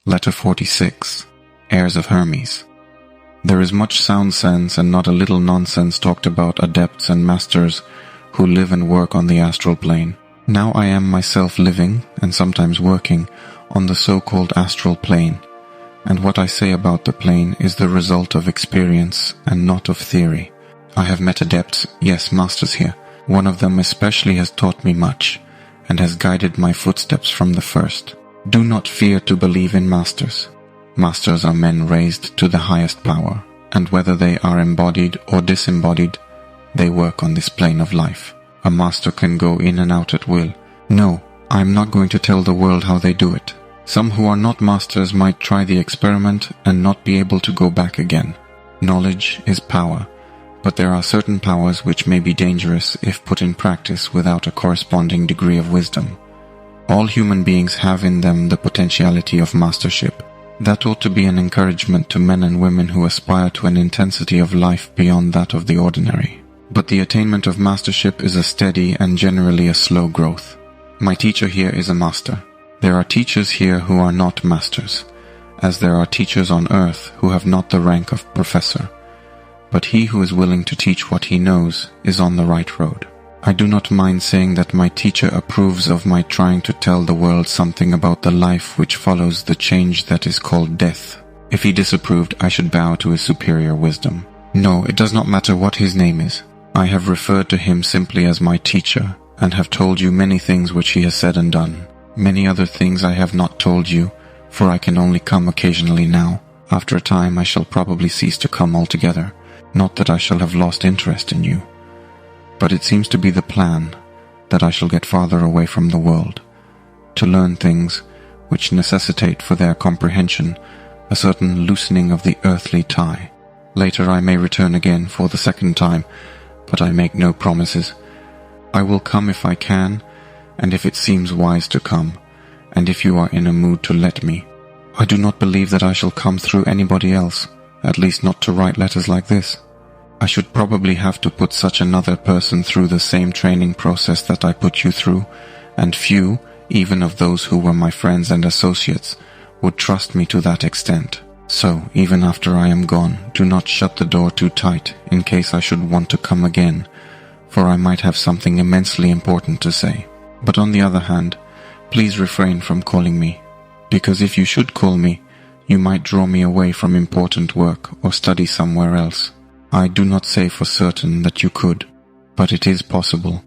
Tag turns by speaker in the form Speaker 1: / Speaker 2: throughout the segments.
Speaker 1: Letter 46. Heirs of Hermes. There is much sound sense and not a little nonsense talked about adepts and masters who live and work on the astral plane. Now I am myself living, and sometimes working, on the so-called astral plane, and what I say about the plane is the result of experience and not of theory. I have met adepts, yes, masters here. One of them especially has taught me much, and has guided my footsteps from the first. Do not fear to believe in masters. Masters are men raised to the highest power, and whether they are embodied or disembodied, they work on this plane of life. A master can go in and out at will. No, I am not going to tell the world how they do it. Some who are not masters might try the experiment and not be able to go back again. Knowledge is power, but there are certain powers which may be dangerous if put in practice without a corresponding degree of wisdom. All human beings have in them the potentiality of mastership. That ought to be an encouragement to men and women who aspire to an intensity of life beyond that of the ordinary. But the attainment of mastership is a steady and generally a slow growth. My teacher here is a master. There are teachers here who are not masters, as there are teachers on earth who have not the rank of professor. But he who is willing to teach what he knows is on the right road. I do not mind saying that my teacher approves of my trying to tell the world something about the life which follows the change that is called death. If he disapproved, I should bow to his superior wisdom. No, it does not matter what his name is. I have referred to him simply as my teacher, and have told you many things which he has said and done. Many other things I have not told you, for I can only come occasionally now. After a time I shall probably cease to come altogether. Not that I shall have lost interest in you, but it seems to be the plan that I shall get farther away from the world, to learn things which necessitate for their comprehension a certain loosening of the earthly tie. Later I may return again for the second time, but I make no promises. I will come if I can, and if it seems wise to come, and if you are in a mood to let me. I do not believe that I shall come through anybody else, at least not to write letters like this. I should probably have to put such another person through the same training process that I put you through, and few, even of those who were my friends and associates, would trust me to that extent. So, even after I am gone, do not shut the door too tight in case I should want to come again, for I might have something immensely important to say. But on the other hand, please refrain from calling me, because if you should call me, you might draw me away from important work or study somewhere else. I do not say for certain that you could, but it is possible,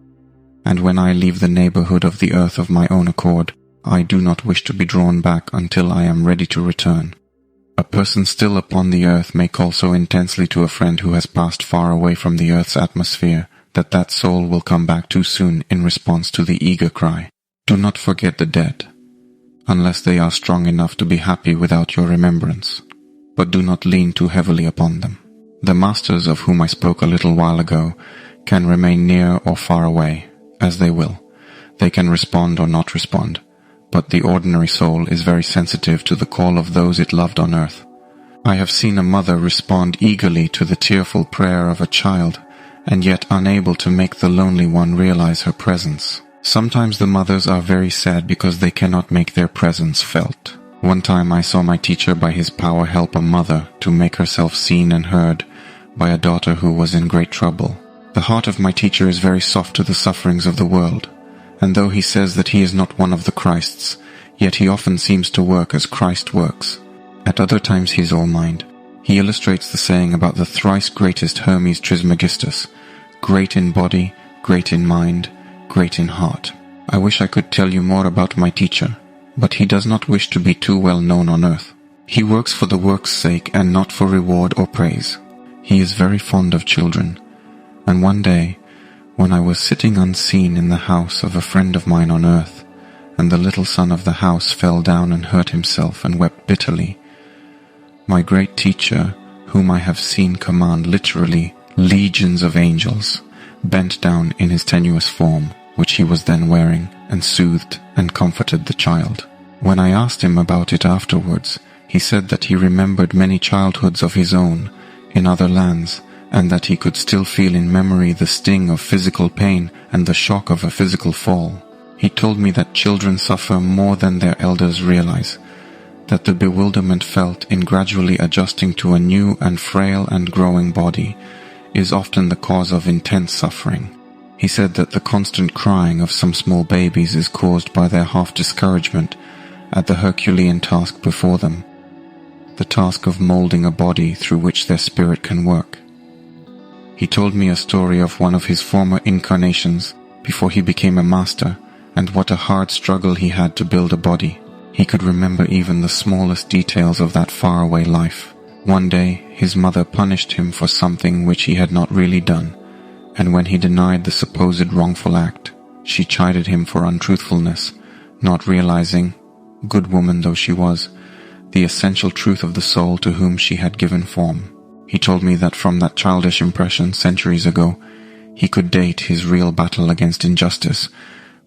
Speaker 1: and when I leave the neighborhood of the earth of my own accord, I do not wish to be drawn back until I am ready to return. A person still upon the earth may call so intensely to a friend who has passed far away from the earth's atmosphere that that soul will come back too soon in response to the eager cry, "Do not forget the dead," unless they are strong enough to be happy without your remembrance, but do not lean too heavily upon them. The masters of whom I spoke a little while ago can remain near or far away, as they will. They can respond or not respond, but the ordinary soul is very sensitive to the call of those it loved on earth. I have seen a mother respond eagerly to the tearful prayer of a child, and yet unable to make the lonely one realize her presence. Sometimes the mothers are very sad because they cannot make their presence felt. One time I saw my teacher by his power help a mother to make herself seen and heard by a daughter who was in great trouble. The heart of my teacher is very soft to the sufferings of the world, and though he says that he is not one of the Christs, yet he often seems to work as Christ works. At other times he is all mind. He illustrates the saying about the thrice greatest Hermes Trismegistus, great in body, great in mind, great in heart. I wish I could tell you more about my teacher, but he does not wish to be too well known on earth. He works for the work's sake and not for reward or praise. He is very fond of children, and one day, when I was sitting unseen in the house of a friend of mine on earth, and the little son of the house fell down and hurt himself and wept bitterly, my great teacher, whom I have seen command literally legions of angels, bent down in his tenuous form, which he was then wearing, and soothed and comforted the child. When I asked him about it afterwards, he said that he remembered many childhoods of his own in other lands, and that he could still feel in memory the sting of physical pain and the shock of a physical fall. He told me that children suffer more than their elders realize, that the bewilderment felt in gradually adjusting to a new and frail and growing body is often the cause of intense suffering. He said that the constant crying of some small babies is caused by their half-discouragement at the Herculean task before them, the task of molding a body through which their spirit can work. He told me a story of one of his former incarnations before he became a master, and what a hard struggle he had to build a body. He could remember even the smallest details of that faraway life. One day, his mother punished him for something which he had not really done, and when he denied the supposed wrongful act, she chided him for untruthfulness, not realizing, good woman though she was, the essential truth of the soul to whom she had given form. He told me that from that childish impression centuries ago, he could date his real battle against injustice,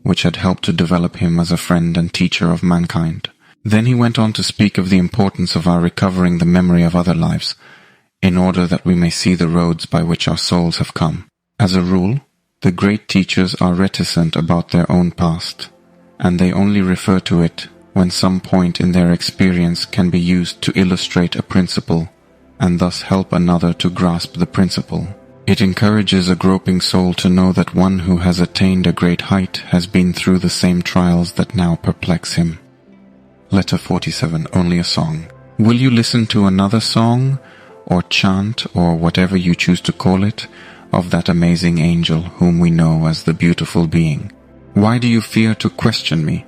Speaker 1: which had helped to develop him as a friend and teacher of mankind. Then he went on to speak of the importance of our recovering the memory of other lives, in order that we may see the roads by which our souls have come. As a rule, the great teachers are reticent about their own past, and they only refer to it when some point in their experience can be used to illustrate a principle, and thus help another to grasp the principle. It encourages a groping soul to know that one who has attained a great height has been through the same trials that now perplex him. Letter 47, only a song. Will you listen to another song, or chant, or whatever you choose to call it, of that amazing angel whom we know as the beautiful being? Why do you fear to question me?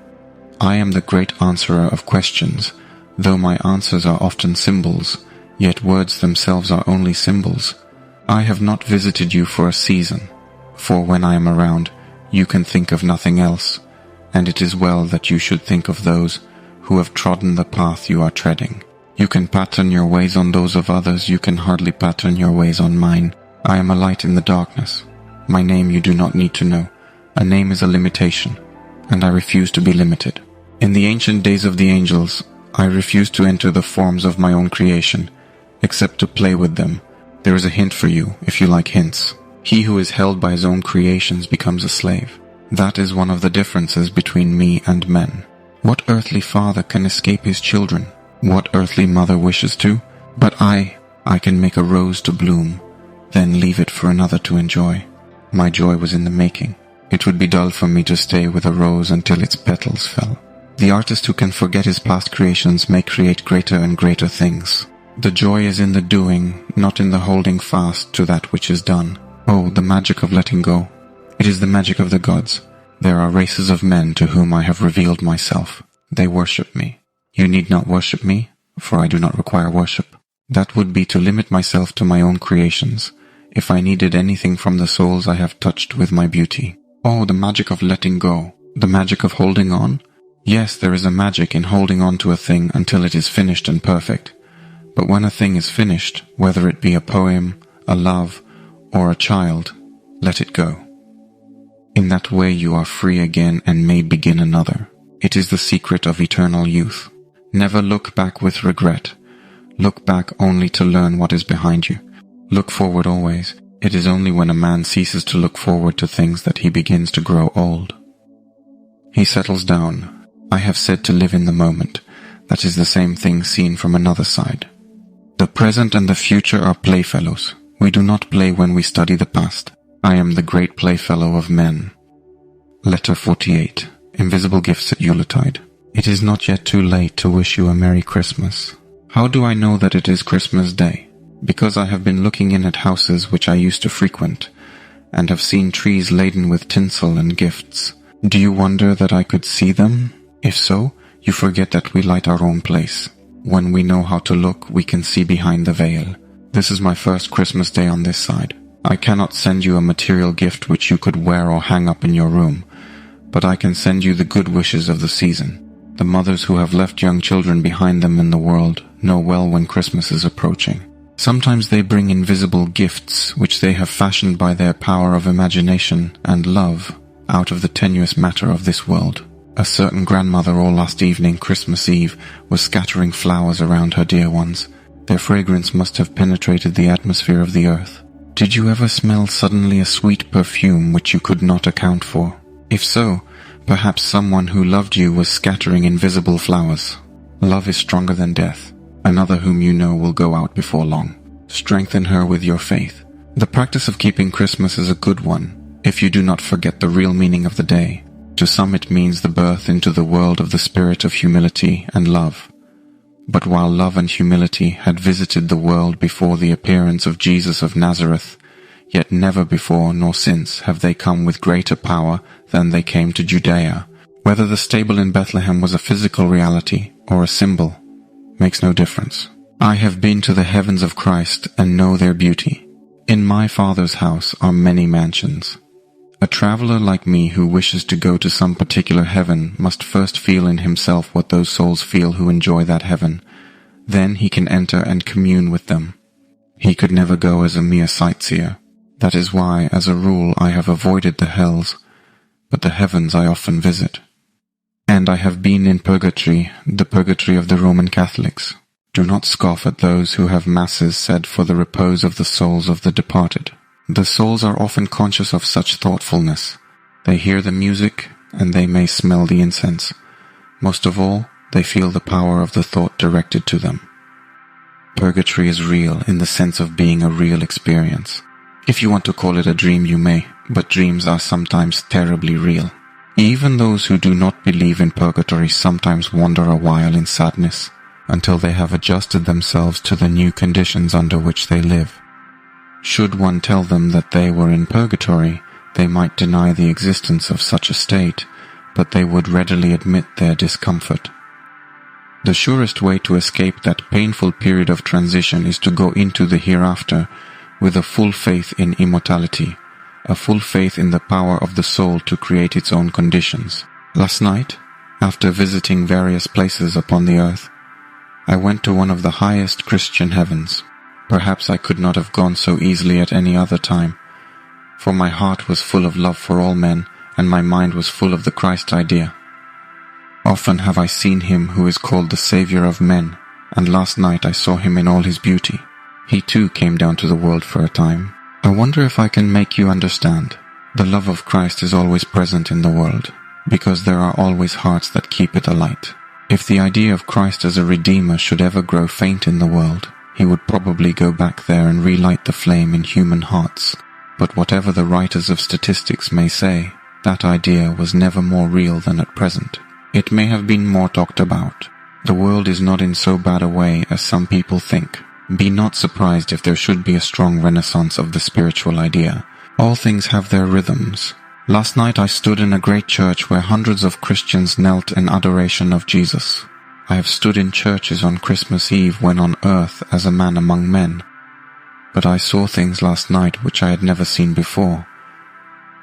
Speaker 1: I am the great answerer of questions, though my answers are often symbols, yet words themselves are only symbols. I have not visited you for a season, for when I am around, you can think of nothing else, and it is well that you should think of those who have trodden the path you are treading. You can pattern your ways on those of others, you can hardly pattern your ways on mine. I am a light in the darkness. My name you do not need to know. A name is a limitation, and I refuse to be limited. In the ancient days of the angels, I refused to enter the forms of my own creation, except to play with them. There is a hint for you, if you like hints. He who is held by his own creations becomes a slave. That is one of the differences between me and men. What earthly father can escape his children? What earthly mother wishes to? But I can make a rose to bloom, then leave it for another to enjoy. My joy was in the making. It would be dull for me to stay with a rose until its petals fell. The artist who can forget his past creations may create greater and greater things. The joy is in the doing, not in the holding fast to that which is done. Oh, the magic of letting go. It is the magic of the gods. There are races of men to whom I have revealed myself. They worship me. You need not worship me, for I do not require worship. That would be to limit myself to my own creations, if I needed anything from the souls I have touched with my beauty. Oh, the magic of letting go. The magic of holding on. Yes, there is a magic in holding on to a thing until it is finished and perfect. But when a thing is finished, whether it be a poem, a love, or a child, let it go. In that way you are free again and may begin another. It is the secret of eternal youth. Never look back with regret. Look back only to learn what is behind you. Look forward always. It is only when a man ceases to look forward to things that he begins to grow old. He settles down. I have said to live in the moment. That is the same thing seen from another side. The present and the future are playfellows. We do not play when we study the past. I am the great playfellow of men. Letter 48. Invisible Gifts at Yuletide. It is not yet too late to wish you a Merry Christmas. How do I know that it is Christmas Day? Because I have been looking in at houses which I used to frequent, and have seen trees laden with tinsel and gifts. Do you wonder that I could see them? If so, you forget that we light our own place. When we know how to look, we can see behind the veil. This is my first Christmas Day on this side. I cannot send you a material gift which you could wear or hang up in your room, but I can send you the good wishes of the season. The mothers who have left young children behind them in the world know well when Christmas is approaching. Sometimes they bring invisible gifts which they have fashioned by their power of imagination and love out of the tenuous matter of this world. A certain grandmother all last evening, Christmas Eve, was scattering flowers around her dear ones. Their fragrance must have penetrated the atmosphere of the earth. Did you ever smell suddenly a sweet perfume which you could not account for? If so, perhaps someone who loved you was scattering invisible flowers. Love is stronger than death. Another whom you know will go out before long. Strengthen her with your faith. The practice of keeping Christmas is a good one, if you do not forget the real meaning of the day. To some it means the birth into the world of the spirit of humility and love. But while love and humility had visited the world before the appearance of Jesus of Nazareth, yet never before nor since have they come with greater power than they came to Judea. Whether the stable in Bethlehem was a physical reality or a symbol makes no difference. I have been to the heavens of Christ and know their beauty. In my Father's house are many mansions. A traveler like me who wishes to go to some particular heaven must first feel in himself what those souls feel who enjoy that heaven. Then he can enter and commune with them. He could never go as a mere sightseer. That is why, as a rule, I have avoided the hells, but the heavens I often visit. And I have been in purgatory, the purgatory of the Roman Catholics. Do not scoff at those who have masses said for the repose of the souls of the departed. The souls are often conscious of such thoughtfulness. They hear the music, and they may smell the incense. Most of all, they feel the power of the thought directed to them. Purgatory is real in the sense of being a real experience. If you want to call it a dream, you may, but dreams are sometimes terribly real. Even those who do not believe in purgatory sometimes wander a while in sadness, until they have adjusted themselves to the new conditions under which they live. Should one tell them that they were in purgatory, they might deny the existence of such a state, but they would readily admit their discomfort. The surest way to escape that painful period of transition is to go into the hereafter with a full faith in immortality, a full faith in the power of the soul to create its own conditions. Last night, after visiting various places upon the earth, I went to one of the highest Christian heavens. Perhaps I could not have gone so easily at any other time, for my heart was full of love for all men, and my mind was full of the Christ idea. Often have I seen him who is called the Savior of men, and last night I saw him in all his beauty. He too came down to the world for a time. I wonder if I can make you understand. The love of Christ is always present in the world, because there are always hearts that keep it alight. If the idea of Christ as a Redeemer should ever grow faint in the world, he would probably go back there and relight the flame in human hearts. But whatever the writers of statistics may say, that idea was never more real than at present. It may have been more talked about. The world is not in so bad a way as some people think. Be not surprised if there should be a strong renaissance of the spiritual idea. All things have their rhythms. Last night I stood in a great church where hundreds of Christians knelt in adoration of Jesus. I have stood in churches on Christmas Eve when on earth as a man among men. But I saw things last night which I had never seen before.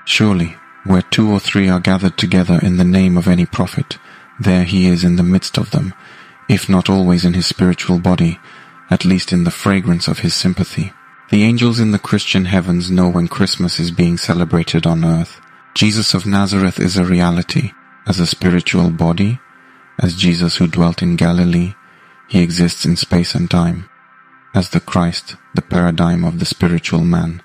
Speaker 1: Surely, where 2 or 3 are gathered together in the name of any prophet, there he is in the midst of them, if not always in his spiritual body, at least in the fragrance of his sympathy. The angels in the Christian heavens know when Christmas is being celebrated on earth. Jesus of Nazareth is a reality, as a spiritual body. As Jesus who dwelt in Galilee, he exists in space and time. As the Christ, the paradigm of the spiritual man,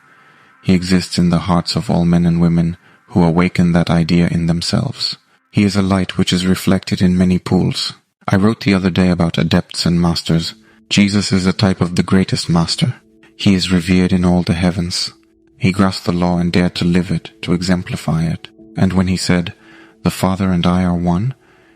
Speaker 1: he exists in the hearts of all men and women who awaken that idea in themselves. He is a light which is reflected in many pools. I wrote the other day about adepts and masters. Jesus is a type of the greatest master. He is revered in all the heavens. He grasped the law and dared to live it, to exemplify it. And when he said, "The Father and I are one,"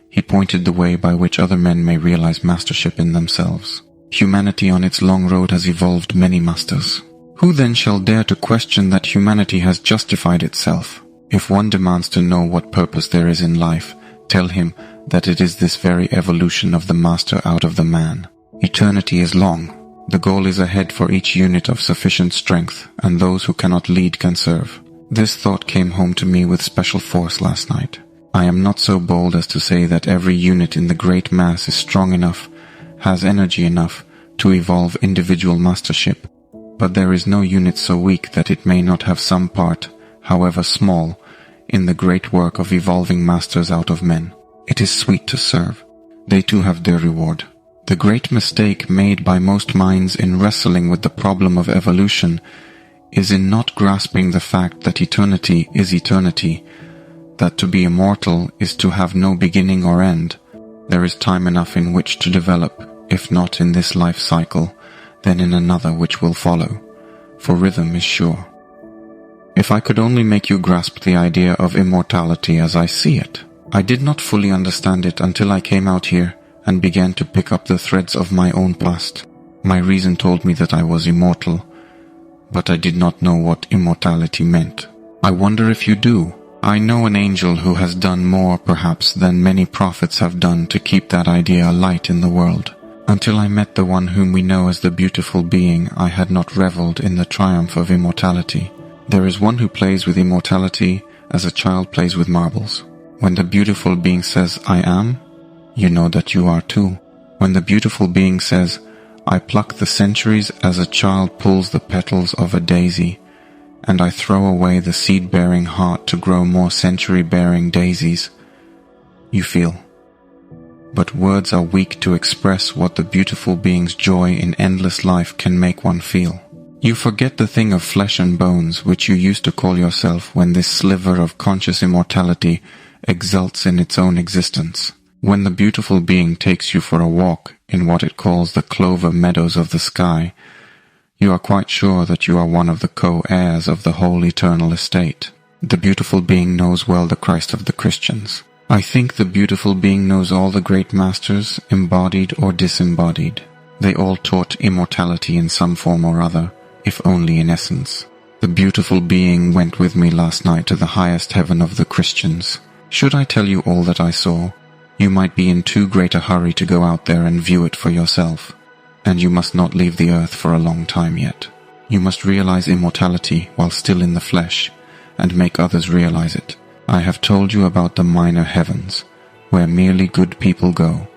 Speaker 1: he pointed the way by which other men may realize mastership in themselves. Humanity on its long road has evolved many masters. Who then shall dare to question that humanity has justified itself? If one demands to know what purpose there is in life, tell him that it is this very evolution of the master out of the man. Eternity is long. The goal is ahead for each unit of sufficient strength, and those who cannot lead can serve. This thought came home to me with special force last night. I am not so bold as to say that every unit in the great mass is strong enough, has energy enough, to evolve individual mastership, but there is no unit so weak that it may not have some part, however small, in the great work of evolving masters out of men. It is sweet to serve. They too have their reward. The great mistake made by most minds in wrestling with the problem of evolution is in not grasping the fact that eternity is eternity, that to be immortal is to have no beginning or end, There is time enough in which to develop, if not in this life cycle, then in another which will follow, for rhythm is sure. If I could only make you grasp the idea of immortality as I see it. I did not fully understand it until I came out here and began to pick up the threads of my own past. My reason told me that I was immortal, but I did not know what immortality meant. I wonder if you do. I know an angel who has done more, perhaps, than many prophets have done to keep that idea alight in the world. Until I met the one whom we know as the beautiful being, I had not reveled in the triumph of immortality. There is one who plays with immortality as a child plays with marbles. When the beautiful being says, I am, you know that you are too. When the beautiful being says, I pluck the centuries as a child pulls the petals of a daisy, and I throw away the seed-bearing heart to grow more century-bearing daisies, you feel. But words are weak to express what the beautiful being's joy in endless life can make one feel. You forget the thing of flesh and bones which you used to call yourself when this sliver of conscious immortality exults in its own existence. When the beautiful being takes you for a walk in what it calls the clover meadows of the sky, you are quite sure that you are one of the co-heirs of the whole eternal estate. The beautiful being knows well the Christ of the Christians. I think the beautiful being knows all the great masters, embodied or disembodied. They all taught immortality in some form or other, if only in essence. The beautiful being went with me last night to the highest heaven of the Christians. Should I tell you all that I saw, you might be in too great a hurry to go out there and view it for yourself. And you must not leave the earth for a long time yet. You must realize immortality while still in the flesh, and make others realize it. I have told you about the minor heavens, where merely good people go.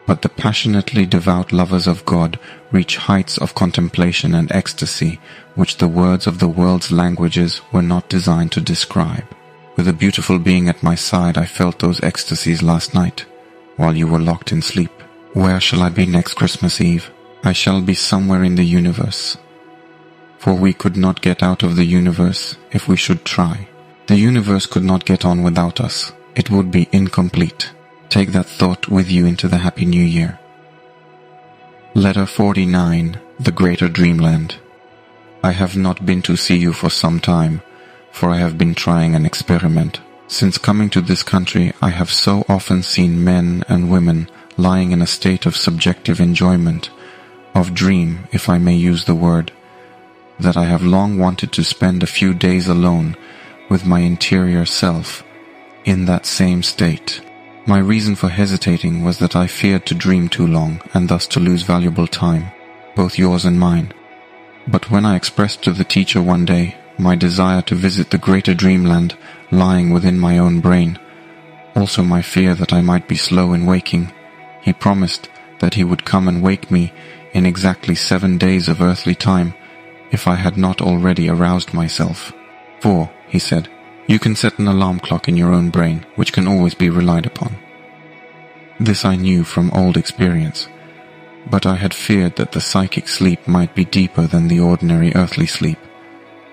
Speaker 1: But the passionately devout lovers of God reach heights of contemplation and ecstasy which the words of the world's languages were not designed to describe. With a beautiful being at my side, I felt those ecstasies last night, while you were locked in sleep. Where shall I be next Christmas Eve? I shall be somewhere in the universe. For we could not get out of the universe if we should try. The universe could not get on without us. It would be incomplete. Take that thought with you into the Happy New Year. Letter 49, The Greater Dreamland. I have not been to see you for some time, for I have been trying an experiment. Since coming to this country, I have so often seen men and women lying in a state of subjective enjoyment, of dream, if I may use the word, that I have long wanted to spend a few days alone with my interior self in that same state. My reason for hesitating was that I feared to dream too long and thus to lose valuable time, both yours and mine. But when I expressed to the teacher one day my desire to visit the greater dreamland lying within my own brain, also my fear that I might be slow in waking, he promised that he would come and wake me in exactly 7 days of earthly time if I had not already aroused myself. For, he said, you can set an alarm clock in your own brain, which can always be relied upon. This I knew from old experience, but I had feared that the psychic sleep might be deeper than the ordinary earthly sleep,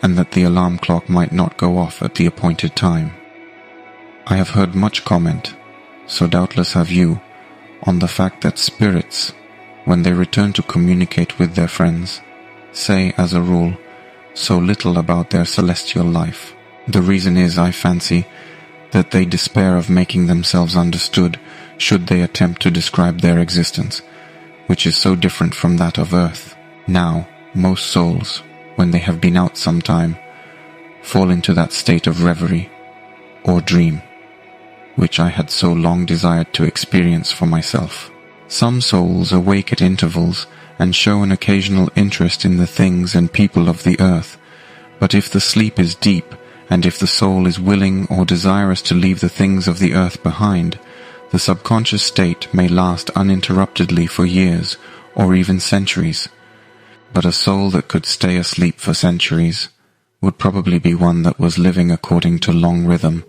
Speaker 1: and that the alarm clock might not go off at the appointed time. I have heard much comment, so doubtless have you, on the fact that spirits, when they return to communicate with their friends, say, as a rule, so little about their celestial life. The reason is, I fancy, that they despair of making themselves understood should they attempt to describe their existence, which is so different from that of earth. Now, most souls, when they have been out some time, fall into that state of reverie, or dream, which I had so long desired to experience for myself. Some souls awake at intervals and show an occasional interest in the things and people of the earth, but if the sleep is deep, and if the soul is willing or desirous to leave the things of the earth behind, the subconscious state may last uninterruptedly for years or even centuries. But a soul that could stay asleep for centuries would probably be one that was living according to long rhythm,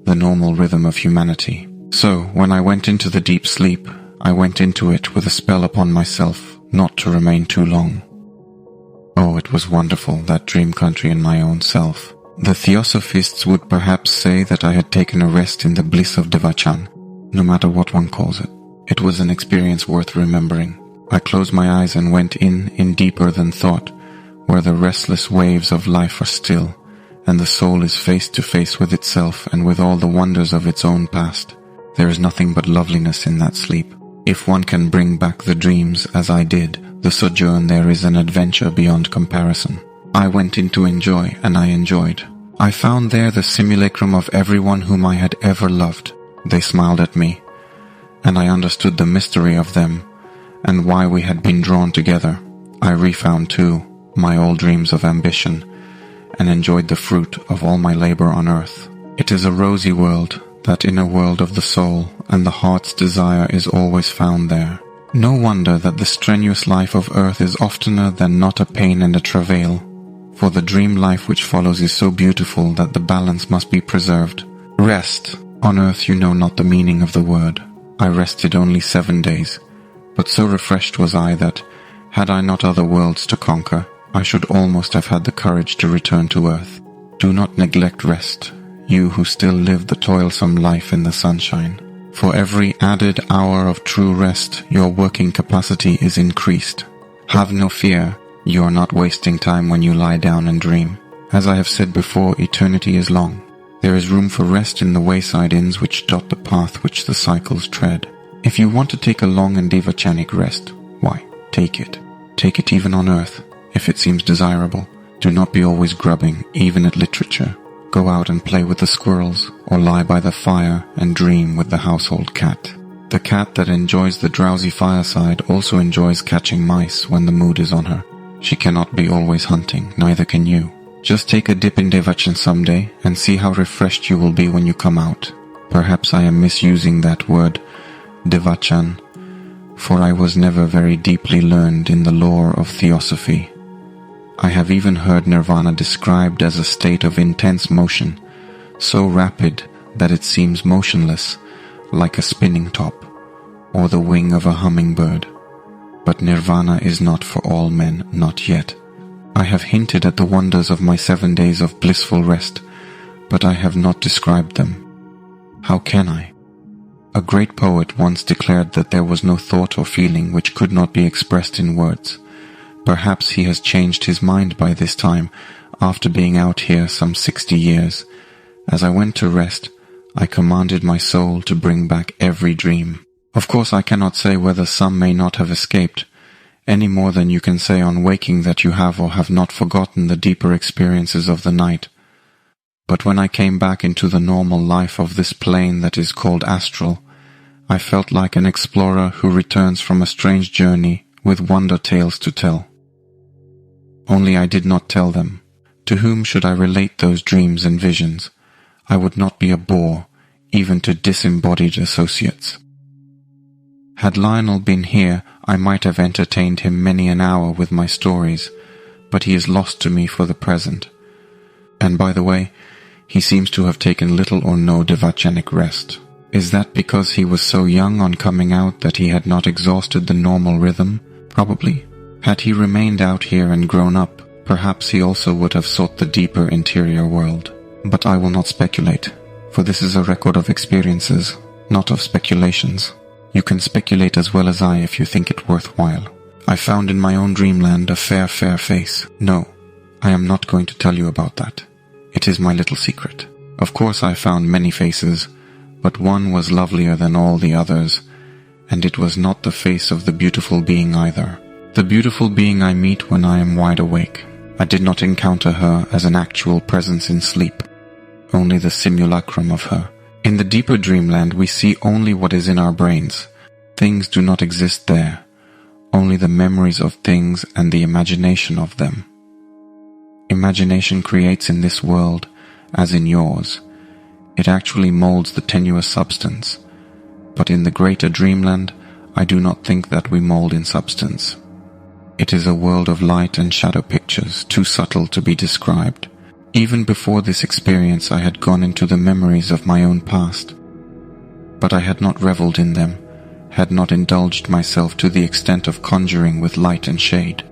Speaker 1: the normal rhythm of humanity. So, when I went into the deep sleep, I went into it with a spell upon myself not to remain too long. Oh, it was wonderful, that dream country in my own self. The Theosophists would perhaps say that I had taken a rest in the bliss of Devachan. no matter what one calls it. It was an experience worth remembering. I closed my eyes and went in deeper than thought, where the restless waves of life are still, and the soul is face to face with itself and with all the wonders of its own past. There is nothing but loveliness in that sleep. If one can bring back the dreams, as I did, the sojourn there is an adventure beyond comparison. I went in to enjoy, and I enjoyed. I found there the simulacrum of everyone whom I had ever loved. They smiled at me, and I understood the mystery of them, and why we had been drawn together. I refound, too, my old dreams of ambition, and enjoyed the fruit of all my labor on earth. It is a rosy world, that inner world of the soul, and the heart's desire is always found there. No wonder that the strenuous life of earth is oftener than not a pain and a travail, for the dream life which follows is so beautiful that the balance must be preserved. Rest. On earth you know not the meaning of the word. I rested only 7 days, but so refreshed was I that, had I not other worlds to conquer, I should almost have had the courage to return to earth. Do not neglect rest, you who still live the toilsome life in the sunshine. For every added hour of true rest, your working capacity is increased. Have no fear, you are not wasting time when you lie down and dream. As I have said before, eternity is long. There is room for rest in the wayside inns which dot the path which the cycles tread. If you want to take a long and devachanic rest, why, take it. Take it even on earth, if it seems desirable. Do not be always grubbing, even at literature. Go out and play with the squirrels, or lie by the fire and dream with the household cat. The cat that enjoys the drowsy fireside also enjoys catching mice when the mood is on her. She cannot be always hunting, neither can you. Just take a dip in Devachan someday and see how refreshed you will be when you come out. Perhaps I am misusing that word, Devachan, for I was never very deeply learned in the lore of theosophy. I have even heard nirvana described as a state of intense motion, so rapid that it seems motionless, like a spinning top, or the wing of a hummingbird. But nirvana is not for all men, not yet. I have hinted at the wonders of my 7 days of blissful rest, but I have not described them. How can I? A great poet once declared that there was no thought or feeling which could not be expressed in words. Perhaps he has changed his mind by this time, after being out here some 60 years. As I went to rest, I commanded my soul to bring back every dream. Of course I cannot say whether some may not have escaped, any more than you can say on waking that you have or have not forgotten the deeper experiences of the night. But when I came back into the normal life of this plane that is called astral, I felt like an explorer who returns from a strange journey with wonder tales to tell. Only I did not tell them. To whom should I relate those dreams and visions? I would not be a bore, even to disembodied associates. Had Lionel been here, I might have entertained him many an hour with my stories, but he is lost to me for the present. And by the way, he seems to have taken little or no devachanic rest. Is that because he was so young on coming out that he had not exhausted the normal rhythm? Probably. Had he remained out here and grown up, perhaps he also would have sought the deeper interior world. But I will not speculate, for this is a record of experiences, not of speculations. You can speculate as well as I if you think it worthwhile. I found in my own dreamland a fair face. No, I am not going to tell you about that. It is my little secret. Of course I found many faces, but one was lovelier than all the others, and it was not the face of the beautiful being either. The beautiful being I meet when I am wide awake. I did not encounter her as an actual presence in sleep, only the simulacrum of her. In the deeper dreamland we see only what is in our brains. Things do not exist there, only the memories of things and the imagination of them. Imagination creates in this world, as in yours. It actually molds the tenuous substance. But in the greater dreamland, I do not think that we mold in substance. It is a world of light and shadow pictures, too subtle to be described. Even before this experience I had gone into the memories of my own past. But I had not reveled in them, had not indulged myself to the extent of conjuring with light and shade.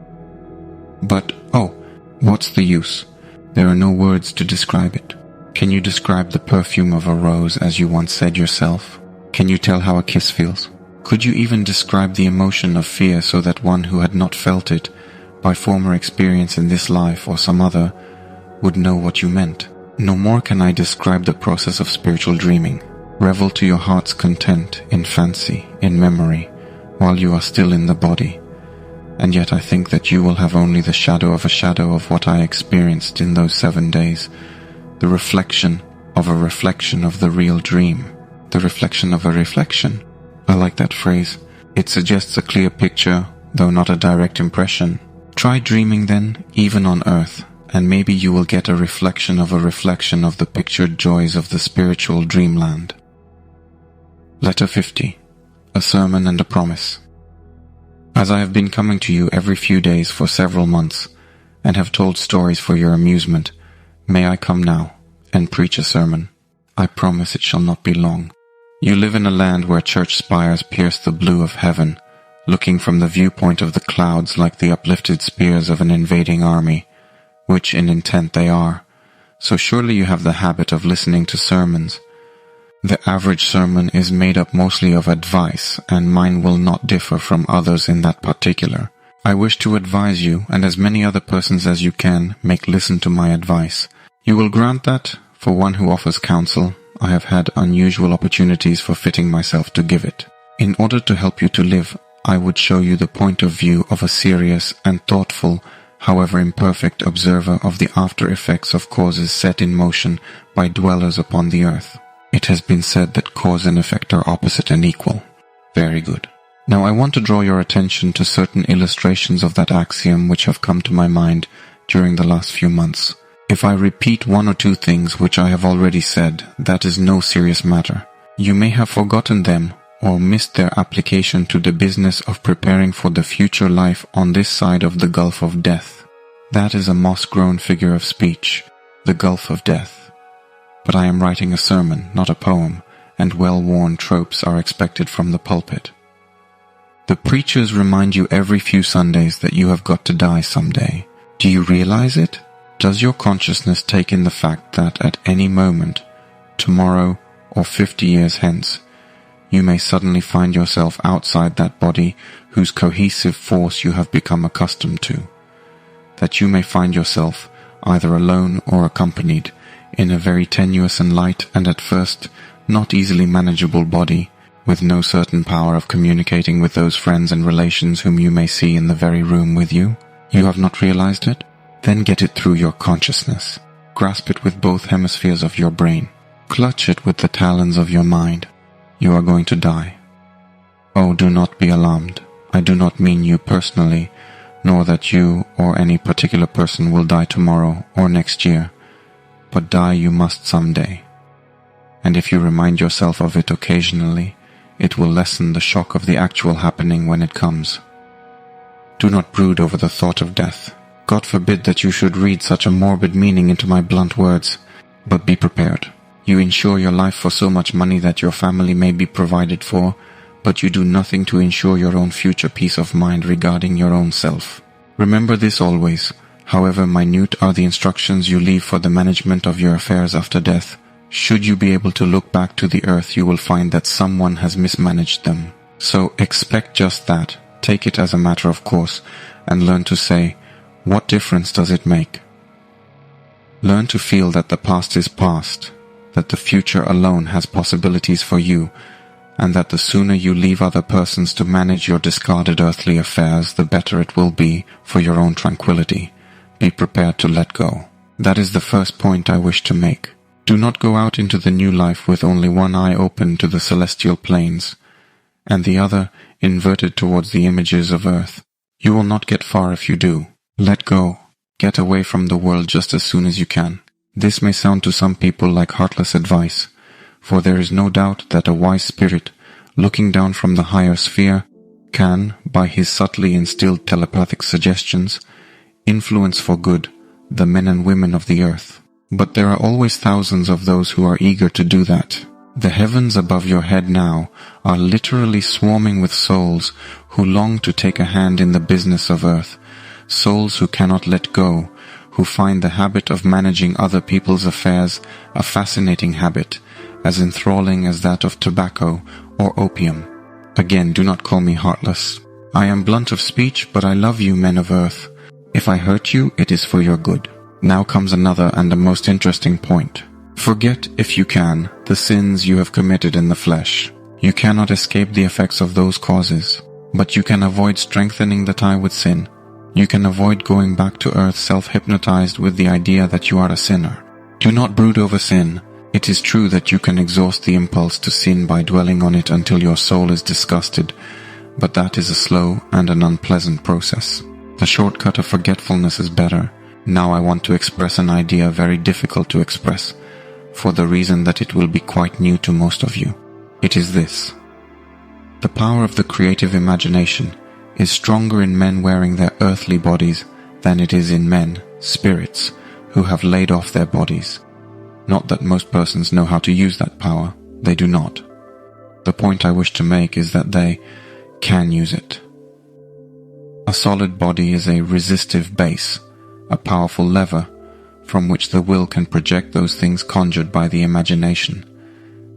Speaker 1: But, what's the use? There are no words to describe it. Can you describe the perfume of a rose as you once said yourself? Can you tell how a kiss feels? Could you even describe the emotion of fear so that one who had not felt it by former experience in this life or some other would know what you meant? No more can I describe the process of spiritual dreaming. Revel to your heart's content in fancy, in memory, while you are still in the body. And yet I think that you will have only the shadow of what I experienced in those 7 days, the reflection of a reflection of the real dream, the reflection of a reflection. I like that phrase. It suggests a clear picture, though not a direct impression. Try dreaming then, even on earth, and maybe you will get a reflection of the pictured joys of the spiritual dreamland. Letter 50. A Sermon and a Promise. As I have been coming to you every few days for several months, and have told stories for your amusement, may I come now and preach a sermon. I promise it shall not be long. You live in a land where church spires pierce the blue of heaven, looking from the viewpoint of the clouds like the uplifted spears of an invading army, which in intent they are. So surely you have the habit of listening to sermons. The average sermon is made up mostly of advice, and mine will not differ from others in that particular. I wish to advise you, and as many other persons as you can, make listen to my advice. You will grant that, for one who offers counsel, I have had unusual opportunities for fitting myself to give it. In order to help you to live, I would show you the point of view of a serious and thoughtful, however imperfect observer of the after effects of causes set in motion by dwellers upon the earth. It has been said that cause and effect are opposite and equal. Very good. Now I want to draw your attention to certain illustrations of that axiom which have come to my mind during the last few months. If I repeat one or two things which I have already said, that is no serious matter. You may have forgotten them or missed their application to the business of preparing for the future life on this side of the gulf of death. That is a moss-grown figure of speech, the gulf of death. But I am writing a sermon, not a poem, and well-worn tropes are expected from the pulpit. The preachers remind you every few Sundays that you have got to die someday. Do you realize it? Does your consciousness take in the fact that at any moment, tomorrow or 50 years hence, you may suddenly find yourself outside that body whose cohesive force you have become accustomed to? That you may find yourself, either alone or accompanied, in a very tenuous and light and at first not easily manageable body, with no certain power of communicating with those friends and relations whom you may see in the very room with you? You have not realized it? Then get it through your consciousness. Grasp it with both hemispheres of your brain. Clutch it with the talons of your mind. You are going to die. Oh, do not be alarmed. I do not mean you personally, nor that you or any particular person will die tomorrow or next year. But die you must someday. And if you remind yourself of it occasionally, it will lessen the shock of the actual happening when it comes. Do not brood over the thought of death. God forbid that you should read such a morbid meaning into my blunt words, but be prepared. You insure your life for so much money that your family may be provided for, but you do nothing to ensure your own future peace of mind regarding your own self. Remember this always. However minute are the instructions you leave for the management of your affairs after death, should you be able to look back to the earth, you will find that someone has mismanaged them. So expect just that, take it as a matter of course, and learn to say, what difference does it make? Learn to feel that the past is past, that the future alone has possibilities for you, and that the sooner you leave other persons to manage your discarded earthly affairs, the better it will be for your own tranquility. Be prepared to let go. That is the first point I wish to make. Do not go out into the new life with only one eye open to the celestial planes, and the other inverted towards the images of earth. You will not get far if you do. Let go. Get away from the world just as soon as you can. This may sound to some people like heartless advice, for there is no doubt that a wise spirit, looking down from the higher sphere, can, by his subtly instilled telepathic suggestions, influence for good the men and women of the earth. But there are always thousands of those who are eager to do that. The heavens above your head now are literally swarming with souls who long to take a hand in the business of earth, souls who cannot let go, who find the habit of managing other people's affairs a fascinating habit, as enthralling as that of tobacco or opium. Again, do not call me heartless. I am blunt of speech, but I love you, men of earth. If I hurt you, it is for your good. Now comes another and a most interesting point. Forget, if you can, the sins you have committed in the flesh. You cannot escape the effects of those causes, but you can avoid strengthening the tie with sin. You can avoid going back to earth self-hypnotized with the idea that you are a sinner. Do not brood over sin. It is true that you can exhaust the impulse to sin by dwelling on it until your soul is disgusted, but that is a slow and an unpleasant process. The shortcut of forgetfulness is better. Now I want to express an idea very difficult to express, for the reason that it will be quite new to most of you. It is this. The power of the creative imagination is stronger in men wearing their earthly bodies than it is in men, spirits, who have laid off their bodies. Not that most persons know how to use that power. They do not. The point I wish to make is that they can use it. A solid body is a resistive base, a powerful lever, from which the will can project those things conjured by the imagination.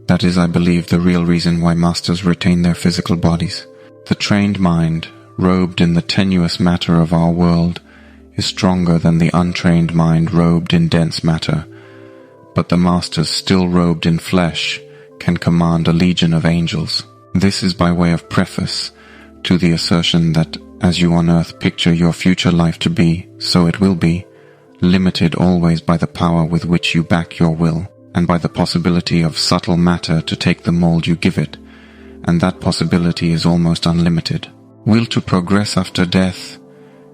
Speaker 1: That is, I believe, the real reason why masters retain their physical bodies. The trained mind, robed in the tenuous matter of our world, is stronger than the untrained mind robed in dense matter, but the masters still robed in flesh can command a legion of angels. This is by way of preface to the assertion that as you on earth picture your future life to be, so it will be, limited always by the power with which you back your will, and by the possibility of subtle matter to take the mold you give it, and that possibility is almost unlimited. Will to progress after death,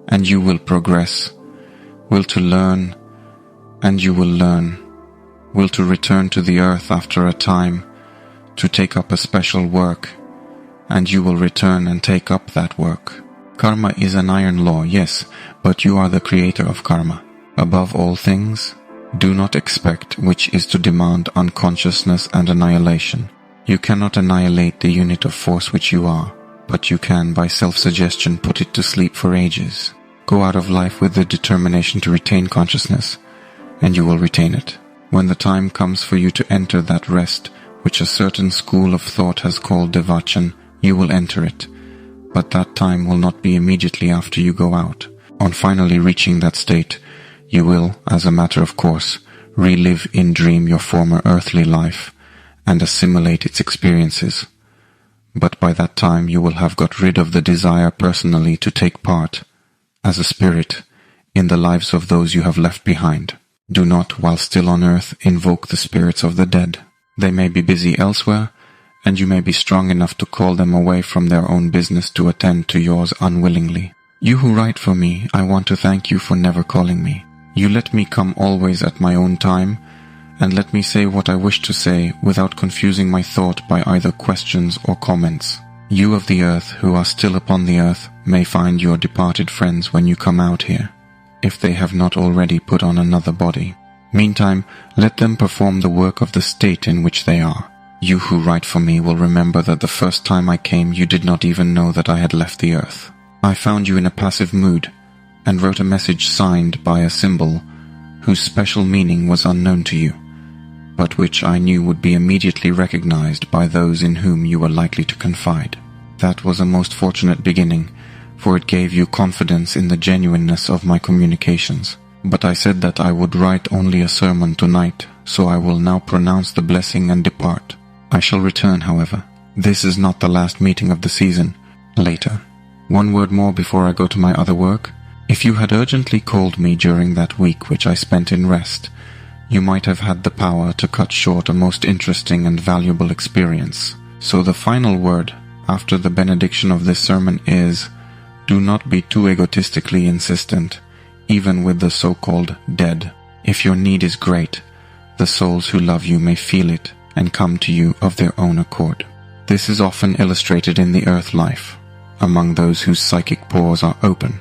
Speaker 1: and you will progress. Will to learn, and you will learn. Will to return to the earth after a time, to take up a special work, and you will return and take up that work. Karma is an iron law, yes, but you are the creator of karma. Above all things, do not expect, which is to demand unconsciousness and annihilation. You cannot annihilate the unit of force which you are, but you can, by self-suggestion, put it to sleep for ages. Go out of life with the determination to retain consciousness, and you will retain it. When the time comes for you to enter that rest, which a certain school of thought has called devachan, you will enter it. But that time will not be immediately after you go out. On finally reaching that state, you will, as a matter of course, relive in dream your former earthly life and assimilate its experiences. But by that time you will have got rid of the desire personally to take part, as a spirit, in the lives of those you have left behind. Do not, while still on earth, invoke the spirits of the dead. They may be busy elsewhere, and you may be strong enough to call them away from their own business to attend to yours unwillingly. You who write for me, I want to thank you for never calling me. You let me come always at my own time, and let me say what I wish to say without confusing my thought by either questions or comments. You of the earth who are still upon the earth may find your departed friends when you come out here, if they have not already put on another body. Meantime, let them perform the work of the state in which they are. You who write for me will remember that the first time I came you did not even know that I had left the earth. I found you in a passive mood, and wrote a message signed by a symbol whose special meaning was unknown to you, but which I knew would be immediately recognized by those in whom you were likely to confide. That was a most fortunate beginning, for it gave you confidence in the genuineness of my communications. But I said that I would write only a sermon tonight, so I will now pronounce the blessing and depart. I shall return, however. This is not the last meeting of the season. Later. One word more before I go to my other work. If you had urgently called me during that week which I spent in rest, you might have had the power to cut short a most interesting and valuable experience. So the final word, after the benediction of this sermon, is, do not be too egotistically insistent, even with the so-called dead. If your need is great, the souls who love you may feel it and come to you of their own accord. This is often illustrated in the earth life, among those whose psychic pores are open.